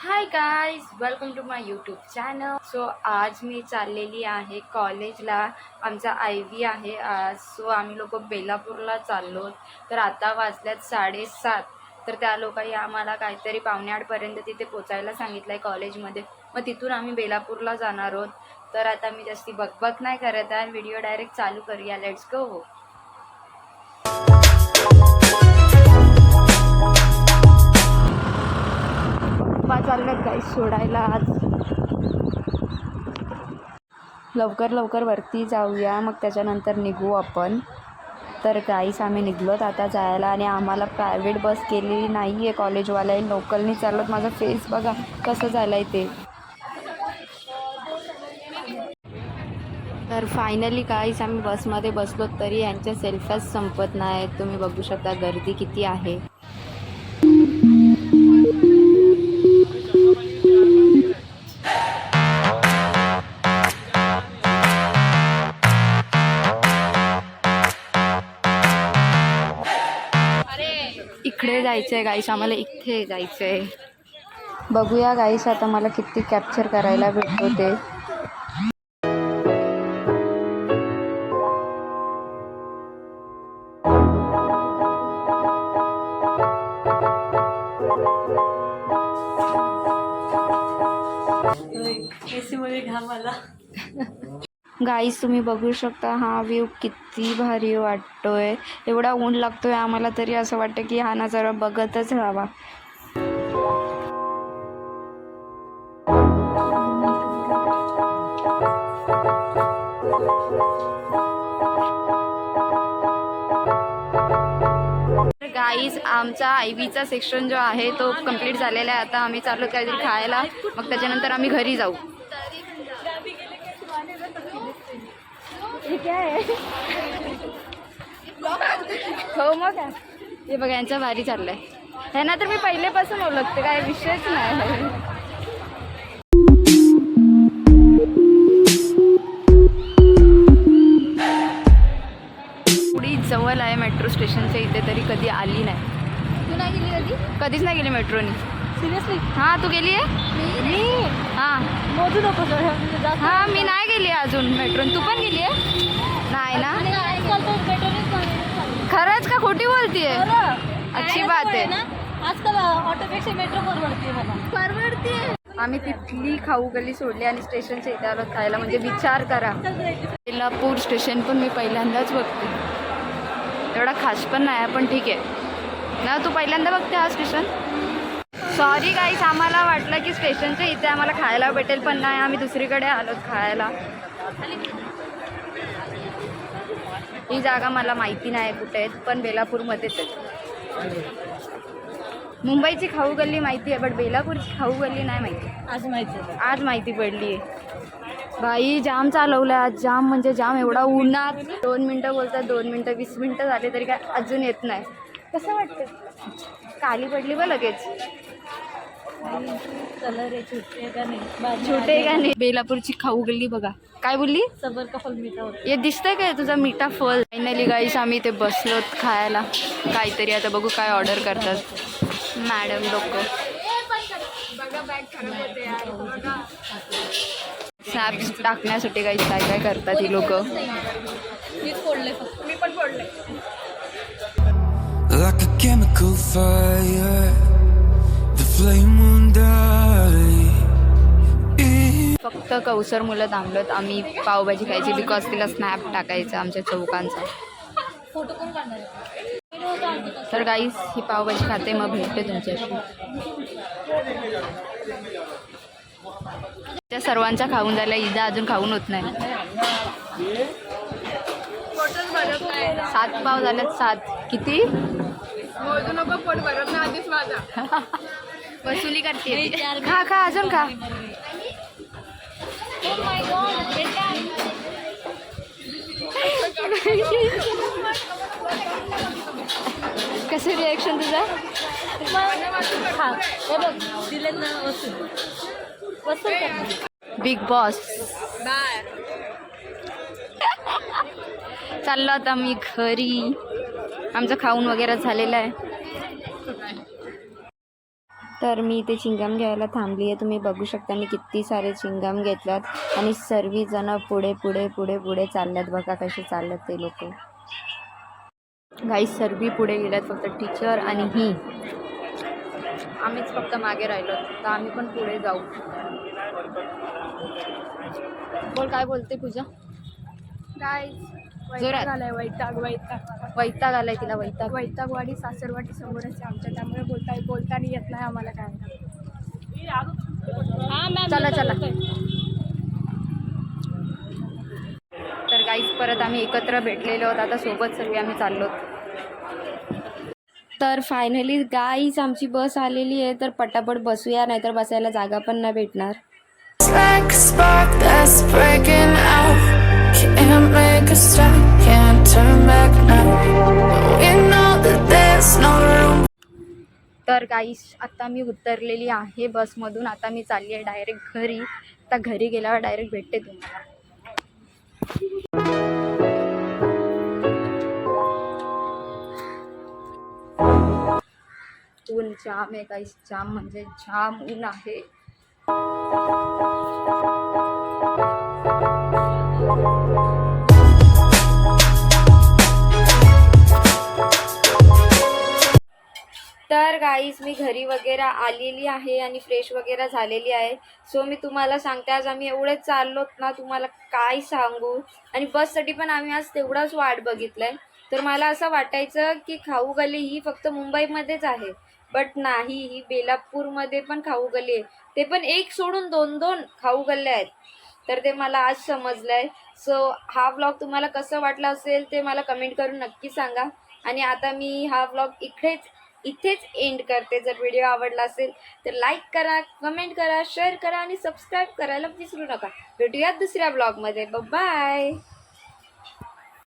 High guys, welcome to my YouTube channel. So आज मी चाललेली आहे कॉलेजला. आमचा आयव्ही आहे आज. सो आम्ही लोक बेलापूरला चाललो. तर आता वाजल्यात 7:30. तर त्या लोकांनी आम्हाला काहीतरी 7:45पर्यंत तिथे पोचायला सांगितलं आहे कॉलेजमध्ये. मग तिथून आम्ही बेलापूरला जाणार आहोत. तर आता मी जास्ती बकबक नाही करत आहे, व्हिडिओ डायरेक्ट चालू करूया. Let's go. चालल्यात गाईस सोडायला आज. लवकर वरती जाऊया, मग त्याच्यानंतर निघू आपण. तर गाईस आम्ही निघलोत आता जायला आणि आम्हाला प्रायव्हेट बस केलेली नाही आहे कॉलेजवाल्याने, लोकलनी चाललोत. माझा फेस बघा कसं झालं आहे ते. तर फायनली गाईस आम्ही बसमध्ये बसलो, तरी यांच्या सेल्फ्याच संपत नाही. तुम्ही बघू शकता गर्दी किती आहे. इकडे जायचं आहे गाईस, आम्हाला इथे जायचं आहे. बघूया गाईस आता मला किती कॅप्चर करायला भेटतो ते. एसीमध्ये घाम आला. गाईस तुम्ही बघू शकता हा व्ह्यू किती भारी वाटतोय. एवढा ऊन लागतोय आम्हाला, तरी असं वाटतं की हा नजारा बघतच राहावा. गाईज आमचा आयव्हीचा सेक्शन जो आहे तो कंप्लीट झालेला आहे. आता आम्ही चाललो काहीतरी खायला, मग त्याच्यानंतर आम्ही घरी जाऊ. हो मग हे बघा यांचा भारी चाललाय. ह्यांना तर मी पहिलेपासून ओळखते, काय विषयच नाही. थोडी जवळ आहे मेट्रो स्टेशनच्या इथे, तरी कधी आली नाही. तू नाही गेली कधी? कधीच नाही गेली मेट्रोनी. सिरियसली? हां तू गेली आहे? मी हां मोजू नको हां मी नाही गेली अजून मेट्रोन. तू पण गेली आहे? नाही ना. खरंच का खोटी बोलतीये? अच्छी बात आहे ना. आजकाल ऑटोपेक्षा मेट्रो परवडते मला. परवडते. आम्ही तिथली खाऊ गल्ली सोडली आणि स्टेशनच्या इथे आलो खायला. म्हणजे विचार करा, बेलापूर स्टेशन पण मी पहिल्यांदाच बघते. एवढा खास पण नाही पण ठीक आहे ना. तू पहिल्यांदा बघते हा स्टेशन? सॉरी गाईस, आम्हाला वाटलं की स्टेशनच्या इथे आम्हाला खायला भेटेल, पण नाही, आम्ही दुसरीकडे आलोत खायला. ही जागा मला माहिती नाही कुठे आहेत, पण बेलापूरमध्येच आहे. मुंबईची खाऊ गल्ली माहिती आहे, बट बेलापूरची खाऊ गल्ली नाही माहिती. आज माहिती पडली आहे. बाई जाम चालवलं आज, जाम म्हणजे जाम. एवढा उन्हात 2 मिनटं बोलतात, 2 मिनटं 20 मिनटं झाले तरी काय अजून येत नाही. कसं वाटतं? काली पडली बा लगेच. कलर आहे छोटे का नाही? छोटे का नाही. बेलापूरची खाऊ गल्ली बघा. काय बोलली? सबर का फल मीठा होता. हे दिसतंय काय तुझा मिठा फल? फायनली गाईस आम्ही इथे बसलोत खायला काहीतरी. आता बघू काय ऑर्डर करतात मॅडम लोक. स्नॅप्स टाकण्यासाठी गाईस काय काय करतात ही लोक. मी पण फोडले. Like a chemical fire, the flame won't die. फक्त कौसर मुलं थांबलोत. आम्ही पावभाजी खायची बिकॉज तिला स्नॅप टाकायचा आमच्या चौकांचा. फोटो कोण काढणार? तर गाईस ही पावभाजी खाते, मग भेटते तुमच्याशी. त्या सर्वांच्या खाऊन झाल्या, ईदा अजून खाऊन होत नाही. 7 पाव झाल्यात. 7 किती? पोट भरत नाही आधीच माझा. वसुली करते. खा खा अजून खा. कसं रिॲक्शन तुझा? बिग बॉस चाललो आता मी घरी. आमचं खाऊन वगैरे झालेलं आहे. तर मी इथे चिंगम घ्यायला थांबली आहे. तुम्ही बघू शकता मी किती सारे चिंगम घेतल्यात आणि सर्वजण पुढे पुढे पुढे पुढे चालल्यात. बघा कसे चालल्यात ते लोक. गाईस सर्वी पुढे गेल्यात, फक्त टीचर आणि ही आम्हीच फक्त मागे राहिलो. तर आम्ही पण पुढे जाऊ. बोल काय बोलते पूजा. जोरात. वैताग आलाय तिला. वैतागवाडी सासरवाडी समोरच आहे आमच्या, त्यामुळे बोलताना येत नाही आम्हाला काय. चला चला. तर गाईस परत आम्ही एकत्र भेटलेलो आहोत. आता सोबत सर्व आम्ही चाललो. तर फायनली गाईस आमची बस आलेली आहे. तर पटापट बसूया, नाहीतर बसायला जागा पण नाही भेटणार. like a spark that's breaking out. Can't make a stop, can't turn back now. We know that there's no room. तर गाईस आता मी उतरलेली आहे बसमधून. आता मी चालली आहे डायरेक्ट घरी. आता घरी गेल्यावर डायरेक्ट भेटते तुम्हाला. ऊन जाम आहे गाईस, जाम म्हणजे जाम ऊन आहे. तर गाईस मी घरी वगैरे आलेली आहे आणि फ्रेश वगैरे झालेली आहे. सो मी तुम्हाला सांगते आज आम्ही एवढे चाललोत ना, तुम्हाला काय सांगू. आणि बससाठी पण आम्ही आज तेवढाच वाट बघितलाय. तर मला असं वाटायचं की खाऊ गली ही फक्त मुंबईमध्येच आहे, बट नाही, ही बेलापूरमध्ये पण खाऊ गली आहे. ते पण एक सोडून 2-2 खाऊ गल्ल्या आहेत. तर ते मला आज समजलं आहे. सो हा व्लॉग तुम्हाला कसं वाटलं असेल ते मला कमेंट करून नक्की सांगा. आणि आता मी हा व्लॉग इथेच एंड करते. जर व्हिडिओ आवडला असेल तर लाईक करा, कमेंट करा, शेअर करा आणि सबस्क्राईब करायला विसरू नका. भेटूयात दुसऱ्या व्लॉगमध्ये. बाय.